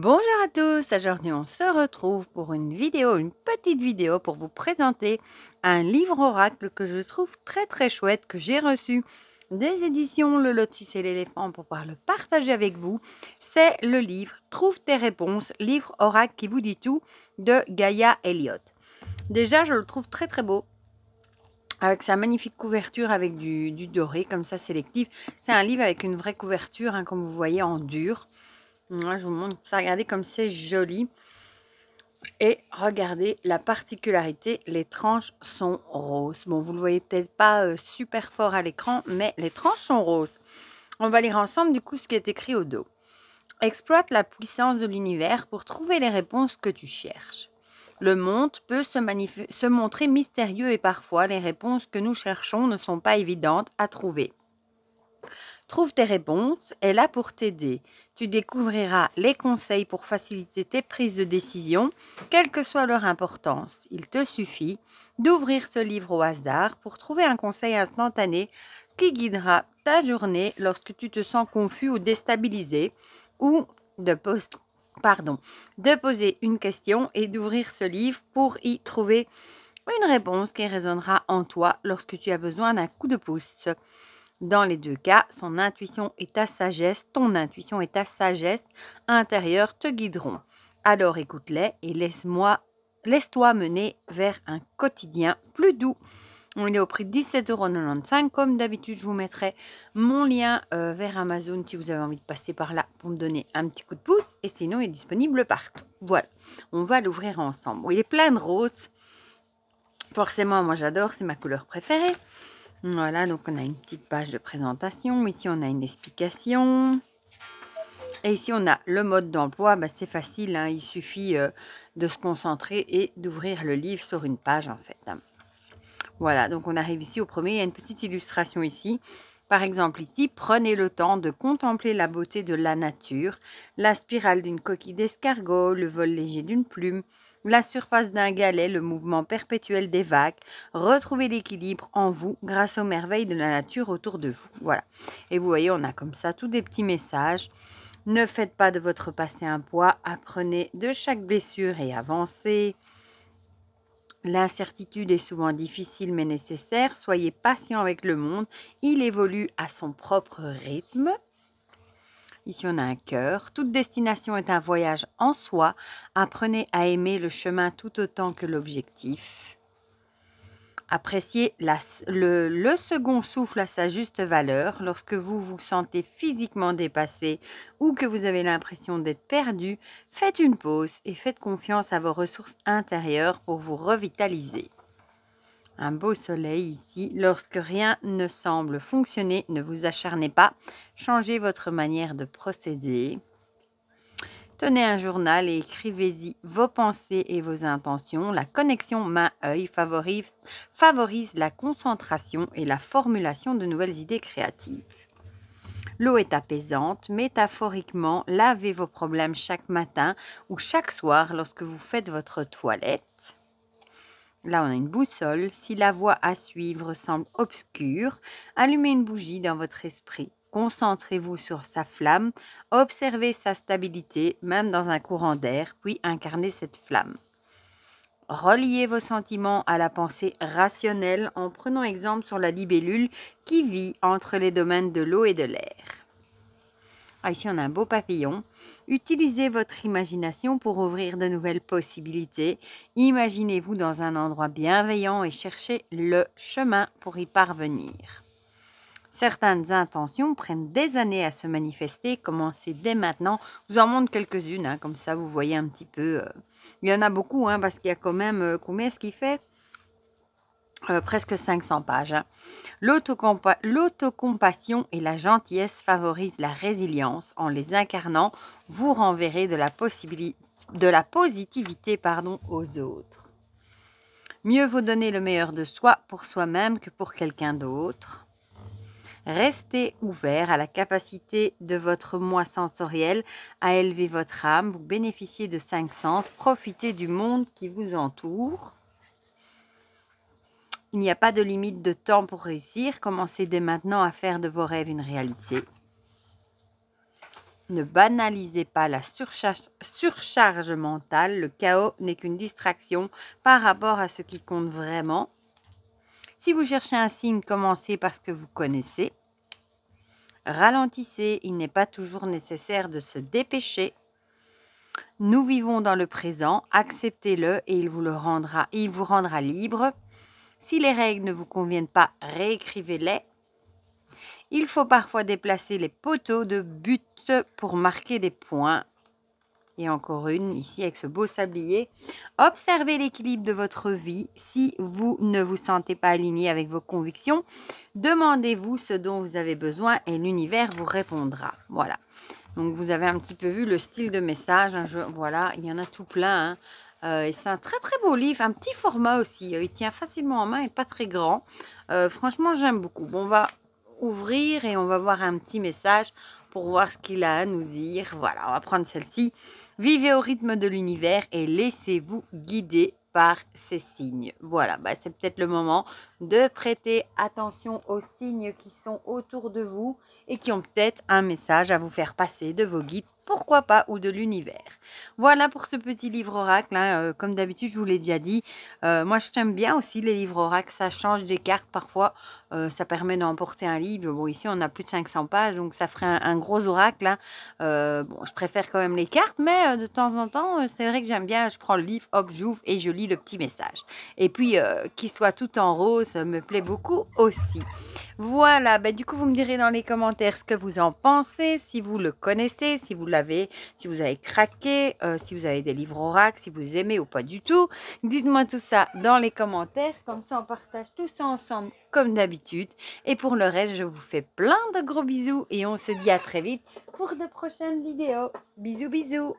Bonjour à tous, aujourd'hui on se retrouve pour une vidéo, une petite vidéo pour vous présenter un livre oracle que je trouve très chouette, que j'ai reçu des éditions Le Lotus et l'éléphant pour pouvoir le partager avec vous. C'est le livre Trouve tes réponses, livre oracle qui vous dit tout de Gaïa Elliott. Déjà je le trouve très beau, avec sa magnifique couverture avec du doré comme ça sélectif. C'est un livre avec une vraie couverture, hein, comme vous voyez, en dur. Moi, je vous montre ça, regardez comme c'est joli. Et regardez la particularité, les tranches sont roses. Bon, vous le voyez peut-être pas super fort à l'écran, mais les tranches sont roses. On va lire ensemble du coup ce qui est écrit au dos. Exploite la puissance de l'univers pour trouver les réponses que tu cherches. Le monde peut se montrer mystérieux et parfois les réponses que nous cherchons ne sont pas évidentes à trouver. Trouve tes réponses est là pour t'aider. Tu découvriras les conseils pour faciliter tes prises de décision, quelle que soit leur importance. Il te suffit d'ouvrir ce livre au hasard pour trouver un conseil instantané qui guidera ta journée lorsque tu te sens confus ou déstabilisé, ou de poser une question et d'ouvrir ce livre pour y trouver une réponse qui résonnera en toi lorsque tu as besoin d'un coup de pouce. Dans les deux cas, ton intuition et ta sagesse intérieure te guideront. Alors écoute-les et laisse-toi mener vers un quotidien plus doux. On est au prix de 17,95 €. Comme d'habitude, je vous mettrai mon lien vers Amazon si vous avez envie de passer par là pour me donner un petit coup de pouce. Et sinon, il est disponible partout. Voilà, on va l'ouvrir ensemble. Bon, il est plein de roses. Forcément, moi j'adore, c'est ma couleur préférée. Voilà, donc on a une petite page de présentation. Ici, on a une explication. Et ici, on a le mode d'emploi. C'est facile, hein, il suffit de se concentrer et d'ouvrir le livre sur une page, en fait. Voilà, donc on arrive ici au premier. Il y a une petite illustration ici. Par exemple, ici, prenez le temps de contempler la beauté de la nature, la spirale d'une coquille d'escargot, le vol léger d'une plume, la surface d'un galet, le mouvement perpétuel des vagues. Retrouvez l'équilibre en vous grâce aux merveilles de la nature autour de vous. Voilà. Et vous voyez, on a comme ça tous des petits messages. Ne faites pas de votre passé un poids. Apprenez de chaque blessure et avancez. L'incertitude est souvent difficile mais nécessaire. Soyez patient avec le monde. Il évolue à son propre rythme. Ici, on a un cœur. Toute destination est un voyage en soi. Apprenez à aimer le chemin tout autant que l'objectif. Appréciez le second souffle à sa juste valeur. Lorsque vous vous sentez physiquement dépassé ou que vous avez l'impression d'être perdu, faites une pause et faites confiance à vos ressources intérieures pour vous revitaliser. Un beau soleil ici. Lorsque rien ne semble fonctionner, ne vous acharnez pas. Changez votre manière de procéder. Tenez un journal et écrivez-y vos pensées et vos intentions. La connexion main-œil favorise la concentration et la formulation de nouvelles idées créatives. L'eau est apaisante. Métaphoriquement, lavez vos problèmes chaque matin ou chaque soir lorsque vous faites votre toilette. Là, on a une boussole. Si la voie à suivre semble obscure, allumez une bougie dans votre esprit. Concentrez-vous sur sa flamme, observez sa stabilité, même dans un courant d'air, puis incarnez cette flamme. Reliez vos sentiments à la pensée rationnelle en prenant exemple sur la libellule qui vit entre les domaines de l'eau et de l'air. Ici, on a un beau papillon. Utilisez votre imagination pour ouvrir de nouvelles possibilités. Imaginez-vous dans un endroit bienveillant et cherchez le chemin pour y parvenir. Certaines intentions prennent des années à se manifester. Commencez dès maintenant. Je vous en montre quelques-unes, hein, comme ça vous voyez un petit peu. Il y en a beaucoup, hein, parce qu'il y a quand même, combien est-ce qu'il fait presque 500 pages. Hein. L'autocompassion et la gentillesse favorisent la résilience. En les incarnant, vous renverrez de la positivité aux autres. Mieux vaut donner le meilleur de soi pour soi-même que pour quelqu'un d'autre. Restez ouvert à la capacité de votre moi sensoriel à élever votre âme. Vous bénéficiez de 5 sens. Profitez du monde qui vous entoure. Il n'y a pas de limite de temps pour réussir. Commencez dès maintenant à faire de vos rêves une réalité. Ne banalisez pas la surcharge mentale. Le chaos n'est qu'une distraction par rapport à ce qui compte vraiment. Si vous cherchez un signe, commencez par ce que vous connaissez. Ralentissez, il n'est pas toujours nécessaire de se dépêcher. Nous vivons dans le présent, acceptez-le et il vous rendra libre. Si les règles ne vous conviennent pas, réécrivez-les. Il faut parfois déplacer les poteaux de but pour marquer des points. Et encore une ici avec ce beau sablier. Observez l'équilibre de votre vie. Si vous ne vous sentez pas aligné avec vos convictions, demandez-vous ce dont vous avez besoin et l'univers vous répondra. Voilà. Donc, vous avez un petit peu vu le style de message. Hein, voilà, il y en a tout plein. Hein. Et c'est un très très beau livre, un petit format aussi. Il tient facilement en main et pas très grand. Franchement, j'aime beaucoup. Bon, on va ouvrir et on va voir un petit message pour voir ce qu'il a à nous dire. Voilà, on va prendre celle-ci. Vivez au rythme de l'univers et laissez-vous guider par ces signes. Voilà, c'est peut-être le moment de prêter attention aux signes qui sont autour de vous et qui ont peut-être un message à vous faire passer de vos guides, pourquoi pas, ou de l'univers. Voilà pour ce petit livre oracle. Hein. Comme d'habitude, je vous l'ai déjà dit. Moi, je t'aime bien aussi les livres oracles. Ça change des cartes parfois. Ça permet d'emporter un livre. Bon, ici, on a plus de 500 pages, donc ça ferait un gros oracle. Hein. Bon, je préfère quand même les cartes, mais de temps en temps, c'est vrai que j'aime bien. Je prends le livre, hop, j'ouvre et je lis le petit message. Et puis, qu'il soit tout en rose, me plaît beaucoup aussi. Voilà, du coup, vous me direz dans les commentaires ce que vous en pensez, si vous le connaissez, si vous avez craqué, si vous avez des livres oracles, si vous aimez ou pas du tout. Dites-moi tout ça dans les commentaires, comme ça on partage tout ça ensemble comme d'habitude. Et pour le reste, je vous fais plein de gros bisous et on se dit à très vite pour de prochaines vidéos. Bisous, bisous.